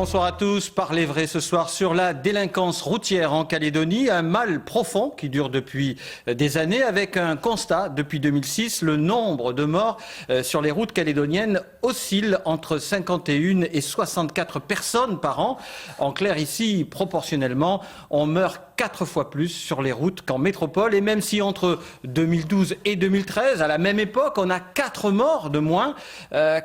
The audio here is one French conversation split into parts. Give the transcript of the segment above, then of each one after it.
Bonsoir à tous. Parlez vrai ce soir sur la délinquance routière en Calédonie, un mal profond qui dure depuis des années avec un constat depuis 2006. Le nombre de morts sur les routes calédoniennes oscille entre 51 et 64 personnes par an. En clair, ici, proportionnellement, on meurt 4 fois plus sur les routes qu'en métropole. Et même si entre 2012 et 2013, à la même époque, on a 4 morts de moins,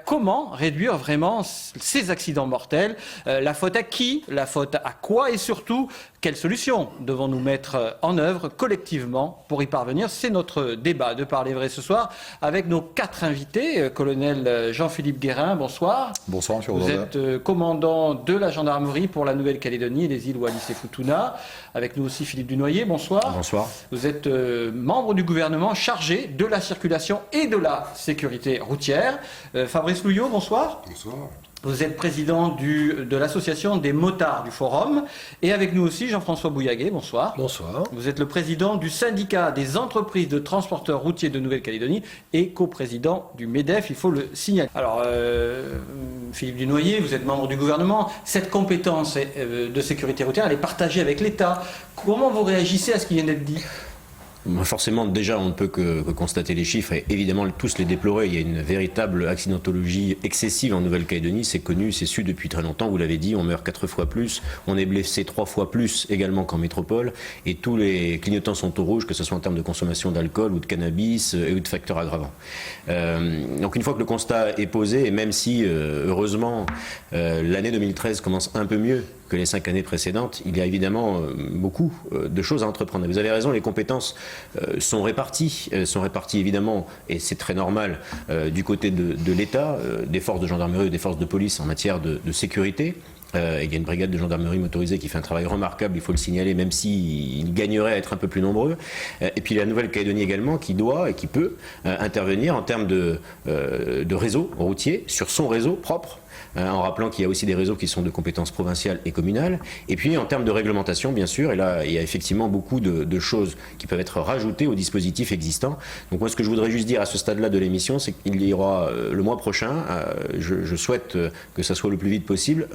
comment réduire vraiment ces accidents mortels? La faute à qui? La faute à quoi? Et surtout, quelles solutions devons-nous mettre en œuvre collectivement pour y parvenir? C'est notre débat de Parler vrai ce soir avec nos 4 invités. Colonel Jean-Philippe Guérin, bonsoir. Bonsoir, monsieur Vous Rosader. êtes commandant de la gendarmerie pour la Nouvelle-Calédonie et les îles Wallis et Futuna. Avec nous aussi Philippe Dunoyer, bonsoir. Bonsoir. Vous êtes membre du gouvernement chargé de la circulation et de la sécurité routière. Fabrice Louillot, bonsoir. Bonsoir. Vous êtes président de l'association des motards du Forum. Et avec nous aussi Jean-François Bouillaguet, bonsoir. Bonsoir. Vous êtes le président du syndicat des entreprises de transporteurs routiers de Nouvelle-Calédonie et coprésident du MEDEF, il faut le signaler. Alors, Philippe Dunoyer, vous êtes membre du gouvernement. Cette compétence de sécurité routière, elle est partagée avec l'État. Comment vous réagissez à ce qui vient d'être dit ? Forcément, déjà, on ne peut que constater les chiffres et évidemment tous les déplorer. Il y a une véritable accidentologie excessive en Nouvelle-Calédonie. C'est connu, c'est su depuis très longtemps. Vous l'avez dit, on meurt 4 fois plus, on est blessé 3 fois plus également qu'en métropole. Et tous les clignotants sont au rouge, que ce soit en termes de consommation d'alcool ou de cannabis ou de facteurs aggravants. Donc une fois que le constat est posé, et même si heureusement l'année 2013 commence un peu mieux que les 5 années précédentes, il y a évidemment beaucoup de choses à entreprendre. Et vous avez raison, les compétences sont réparties évidemment, et c'est très normal, du côté de l'État, des forces de gendarmerie ou des forces de police en matière de sécurité. Il y a une brigade de gendarmerie motorisée qui fait un travail remarquable, il faut le signaler, même s'il gagnerait à être un peu plus nombreux. Et puis la Nouvelle-Calédonie également, qui doit et qui peut intervenir en termes de réseau routier, sur son réseau propre, en rappelant qu'il y a aussi des réseaux qui sont de compétences provinciales et communales. Et puis en termes de réglementation, bien sûr, et là il y a effectivement beaucoup de choses qui peuvent être rajoutées aux dispositifs existants. Donc moi ce que je voudrais juste dire à ce stade-là de l'émission, c'est qu'il y aura le mois prochain, je souhaite que ça soit le plus vite possible,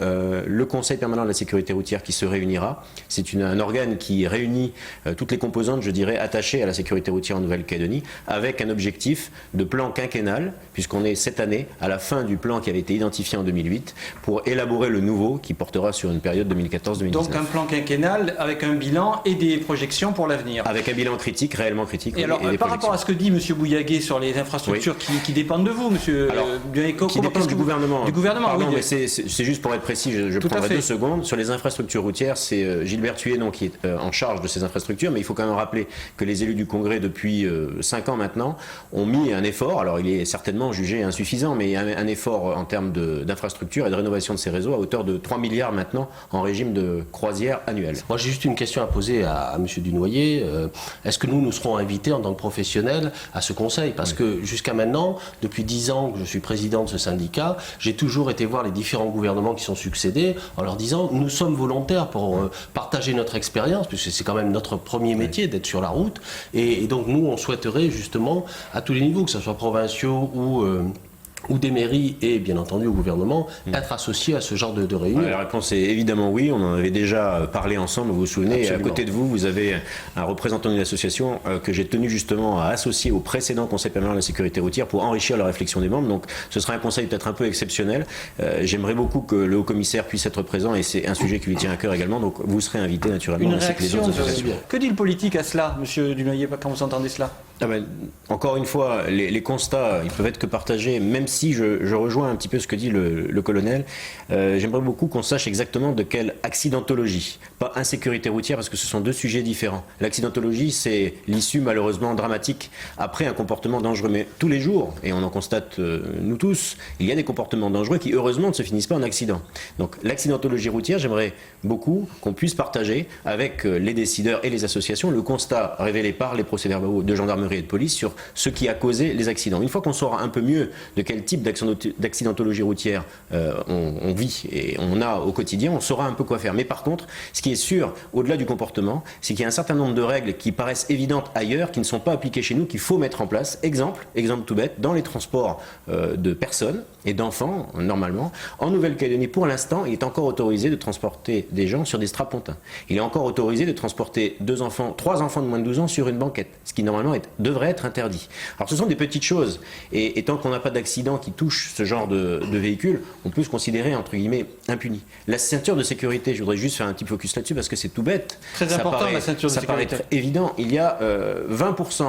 le Conseil permanent de la sécurité routière qui se réunira. C'est un organe qui réunit toutes les composantes, je dirais, attachées à la sécurité routière en Nouvelle-Calédonie, avec un objectif de plan quinquennal, puisqu'on est cette année à la fin du plan qui avait été identifié en 2008, pour élaborer le nouveau qui portera sur une période 2014-2019. Donc un plan quinquennal avec un bilan et des projections pour l'avenir. Avec un bilan critique, réellement critique. Et alors, par rapport à ce que dit M. Bouillaguet sur les infrastructures qui dépendent de vous, M. Qui dépendent du gouvernement. Du gouvernement, pardon, oui. Mais c'est juste pour être précis, je prendrai 2 secondes. Sur les infrastructures routières, c'est Gilbert Thuénon qui est en charge de ces infrastructures, mais il faut quand même rappeler que les élus du Congrès, depuis 5 ans maintenant, ont mis un effort, alors il est certainement jugé insuffisant, mais un effort en termes d'infrastructures et de rénovation de ces réseaux à hauteur de 3 milliards maintenant en régime de croisière annuelle. Moi j'ai juste une question à poser à M. Dunoyer. Est-ce que nous serons invités en tant que professionnels à ce conseil? Parce que jusqu'à maintenant, depuis 10 ans que je suis président de ce syndicat, j'ai toujours été voir les différents gouvernements qui sont succédés en leur disant nous sommes volontaires pour partager notre expérience, puisque c'est quand même notre premier métier d'être sur la route. Et donc nous on souhaiterait justement à tous les niveaux, que ce soit provinciaux ou des mairies et bien entendu au gouvernement, être associés à ce genre de réunion. La réponse est évidemment oui, on en avait déjà parlé ensemble, vous vous souvenez. Absolument. À côté de vous, vous avez un représentant d'une association que j'ai tenu justement à associer au précédent Conseil permanent de la sécurité routière pour enrichir la réflexion des membres. Donc ce sera un conseil peut-être un peu exceptionnel. J'aimerais beaucoup que le haut-commissaire puisse être présent et c'est un sujet qui lui tient à cœur également. Donc vous serez invité naturellement. Une réaction, que dit le politique à cela, M. Dunoyer, quand vous entendez cela? Encore une fois, les constats, ils peuvent être que partagés, même si je rejoins un petit peu ce que dit le colonel. J'aimerais beaucoup qu'on sache exactement de quelle accidentologie, pas insécurité routière, parce que ce sont 2 sujets différents. L'accidentologie, c'est l'issue malheureusement dramatique après un comportement dangereux. Mais tous les jours, et on en constate nous tous, il y a des comportements dangereux qui heureusement ne se finissent pas en accident. Donc l'accidentologie routière, j'aimerais beaucoup qu'on puisse partager avec les décideurs et les associations le constat révélé par les procès-verbaux de gendarmerie gendarmerie et de police sur ce qui a causé les accidents. Une fois qu'on saura un peu mieux de quel type d'accidentologie routière on vit et on a au quotidien, on saura un peu quoi faire. Mais par contre, ce qui est sûr, au-delà du comportement, c'est qu'il y a un certain nombre de règles qui paraissent évidentes ailleurs, qui ne sont pas appliquées chez nous, qu'il faut mettre en place. Exemple tout bête, dans les transports de personnes et d'enfants, normalement, en Nouvelle-Calédonie, pour l'instant, il est encore autorisé de transporter des gens sur des strapontins. Il est encore autorisé de transporter 3 enfants de moins de 12 ans sur une banquette, ce qui normalement devrait être interdit. Alors ce sont des petites choses, et tant qu'on n'a pas d'accident qui touche ce genre de véhicule, on peut se considérer, entre guillemets, impuni. La ceinture de sécurité, je voudrais juste faire un petit focus là-dessus, parce que c'est tout bête. Très important, la ceinture de sécurité. Ça paraît très évident. Il y a 20%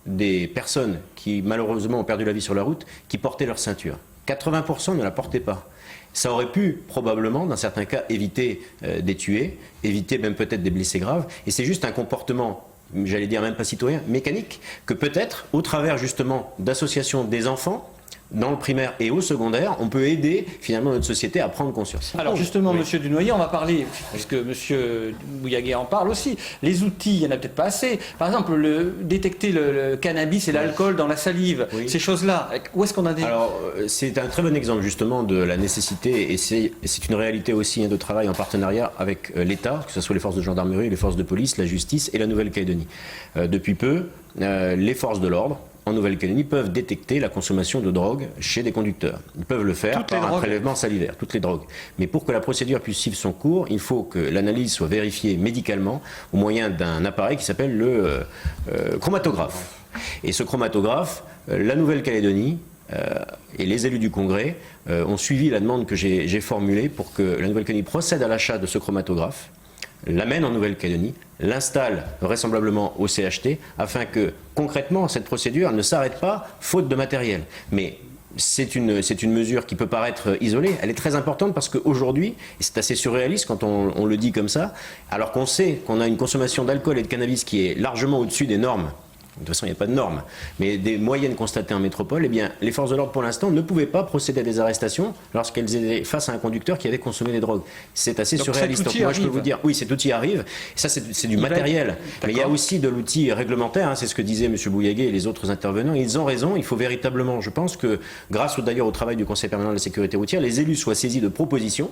des personnes qui, malheureusement, ont perdu la vie sur la route, qui portaient leur ceinture. 80% ne la portaient pas. Ça aurait pu, probablement, dans certains cas, éviter des tués, éviter même peut-être des blessés graves. Et c'est juste un comportement, j'allais dire même pas citoyen, mécanique, que peut-être, au travers justement d'associations des enfants, dans le primaire et au secondaire, on peut aider finalement notre société à prendre conscience. Alors justement, Monsieur Dunoyer, on va parler, puisque Monsieur Bouillaguet en parle aussi, les outils, il n'y en a peut-être pas assez. Par exemple, détecter le cannabis et l'alcool dans la salive, ces choses-là, où est-ce qu'on a des... Alors, c'est un très bon exemple justement de la nécessité, et c'est une réalité aussi de travail en partenariat avec l'État, que ce soit les forces de gendarmerie, les forces de police, la justice et la Nouvelle-Calédonie. Depuis peu, les forces de l'ordre, en Nouvelle-Calédonie, peuvent détecter la consommation de drogue chez des conducteurs. Ils peuvent le faire par un prélèvement salivaire, toutes les drogues. Mais pour que la procédure puisse suivre son cours, il faut que l'analyse soit vérifiée médicalement au moyen d'un appareil qui s'appelle le chromatographe. Et ce chromatographe, la Nouvelle-Calédonie et les élus du Congrès ont suivi la demande que j'ai formulée pour que la Nouvelle-Calédonie procède à l'achat de ce chromatographe, l'amène en Nouvelle-Calédonie, l'installe vraisemblablement au CHT, afin que, concrètement, cette procédure ne s'arrête pas, faute de matériel. Mais c'est une mesure qui peut paraître isolée, elle est très importante parce qu'aujourd'hui, et c'est assez surréaliste quand on le dit comme ça, alors qu'on sait qu'on a une consommation d'alcool et de cannabis qui est largement au-dessus des normes, de toute façon, il n'y a pas de normes, mais des moyennes constatées en métropole, eh bien, les forces de l'ordre, pour l'instant, ne pouvaient pas procéder à des arrestations lorsqu'elles étaient face à un conducteur qui avait consommé des drogues. C'est assez surréaliste. Donc, moi, je peux vous dire, oui, cet outil arrive, ça, c'est du matériel. Mais il y a aussi de l'outil réglementaire, c'est ce que disaient M. Bouillaguet et les autres intervenants. Ils ont raison, il faut véritablement, je pense que, grâce d'ailleurs au travail du Conseil permanent de la sécurité routière, les élus soient saisis de propositions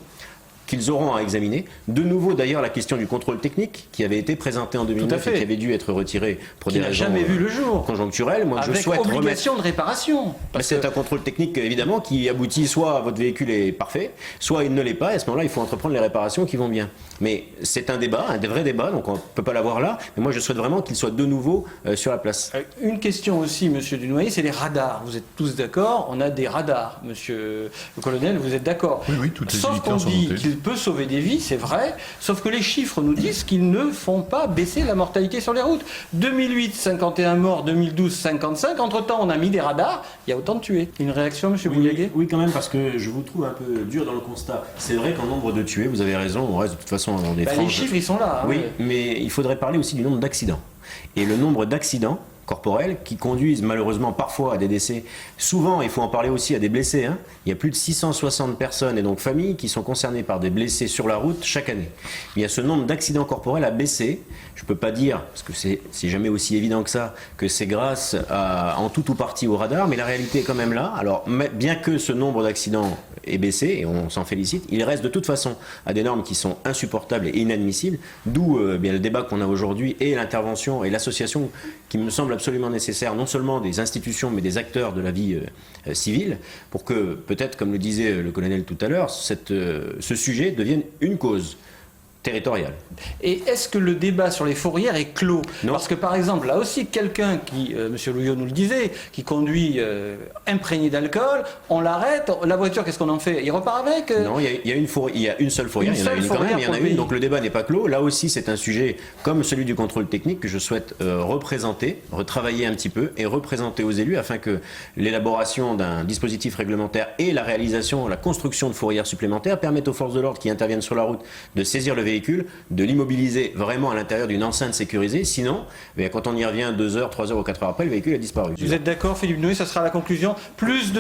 qu'ils auront à examiner. De nouveau, d'ailleurs, la question du contrôle technique qui avait été présentée en 2009 et qui avait dû être retirée pour des raisons jamais vu le jour, conjoncturelles. Moi, avec je souhaite obligation de réparation. C'est un contrôle technique, évidemment, qui aboutit soit à votre véhicule est parfait, soit il ne l'est pas, et à ce moment-là, il faut entreprendre les réparations qui vont bien. Mais c'est un débat, un vrai débat, donc on ne peut pas l'avoir là, mais moi je souhaite vraiment qu'il soit de nouveau sur la place. Une question aussi, Monsieur Dunoyer, c'est les radars. Vous êtes tous d'accord, on a des radars. Monsieur le colonel, vous êtes d'accord? Oui, toutes les Sauf qu'on dit qu'il peut sauver des vies, c'est vrai, sauf que les chiffres nous disent qu'ils ne font pas baisser la mortalité sur les routes. 2008, 51 morts, 2012, 55. Entre-temps, on a mis des radars, il y a autant de tués. Une réaction, Monsieur Bouillaguet? Oui, quand même, parce que je vous trouve un peu dur dans le constat. C'est vrai qu'en nombre de tués, vous avez raison, on reste de toute façon dans des franges. Les chiffres, ils sont là. Oui, mais il faudrait parler aussi du nombre d'accidents. Et le nombre d'accidents corporels qui conduisent malheureusement parfois à des décès. Souvent, il faut en parler aussi à des blessés. Il y a plus de 660 personnes et donc familles qui sont concernées par des blessés sur la route chaque année. Il y a ce nombre d'accidents corporels a baissé. Je ne peux pas dire, parce que c'est jamais aussi évident que ça, que c'est grâce en tout ou partie au radar, mais la réalité est quand même là. Alors, bien que ce nombre d'accidents ait baissé, et on s'en félicite, il reste de toute façon à des normes qui sont insupportables et inadmissibles, d'où bien le débat qu'on a aujourd'hui et l'intervention et l'association qui me semble absolument nécessaire, non seulement des institutions, mais des acteurs de la vie civile, pour que, peut-être, comme le disait le colonel tout à l'heure, ce sujet devienne une cause territoriale. Et est-ce que le débat sur les fourrières est clos? Non. Parce que par exemple, là aussi, quelqu'un qui, M. Louillot nous le disait, qui conduit imprégné d'alcool, on l'arrête, la voiture, qu'est-ce qu'on en fait? Il repart avec Non, il y a une seule fourrière, il y en a une quand même, il y en a une, donc le débat n'est pas clos. Là aussi, c'est un sujet comme celui du contrôle technique que je souhaite retravailler un petit peu et représenter aux élus afin que l'élaboration d'un dispositif réglementaire et la construction de fourrières supplémentaires permettent aux forces de l'ordre qui interviennent sur la route de saisir le véhicule véhicule, de l'immobiliser vraiment à l'intérieur d'une enceinte sécurisée. Sinon, quand on y revient 2 heures, 3 heures ou 4 heures après, le véhicule a disparu. Vous êtes d'accord, Philippe Noé, ça sera la conclusion? Plus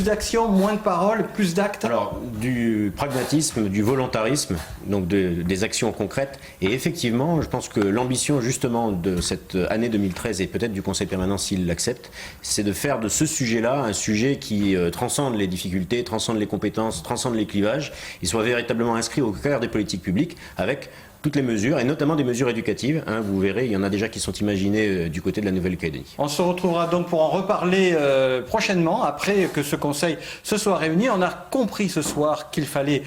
d'actions, moins de paroles, plus d'actes? Alors, du pragmatisme, du volontarisme, donc des actions concrètes. Et effectivement, je pense que l'ambition justement de cette année 2013 et peut-être du Conseil permanent s'il l'accepte, c'est de faire de ce sujet-là un sujet qui transcende les difficultés, transcende les compétences, transcende les clivages, et soit véritablement inscrit au cœur des politiques publiques avec toutes les mesures, et notamment des mesures éducatives. Vous verrez, il y en a déjà qui sont imaginées du côté de la Nouvelle-Calédonie. On se retrouvera donc pour en reparler prochainement, après que ce Conseil se soit réuni. On a compris ce soir qu'il fallait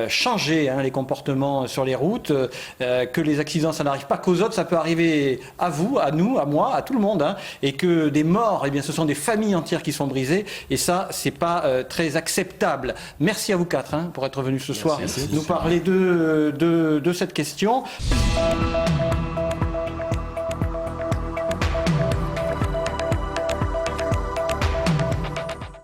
changer les comportements sur les routes, que les accidents, ça n'arrive pas qu'aux autres, ça peut arriver à vous, à nous, à moi, à tout le monde, et que des morts, eh bien, ce sont des familles entières qui sont brisées, et ça, c'est pas très acceptable. Merci à vous quatre pour être venus ce soir nous parler de cette question.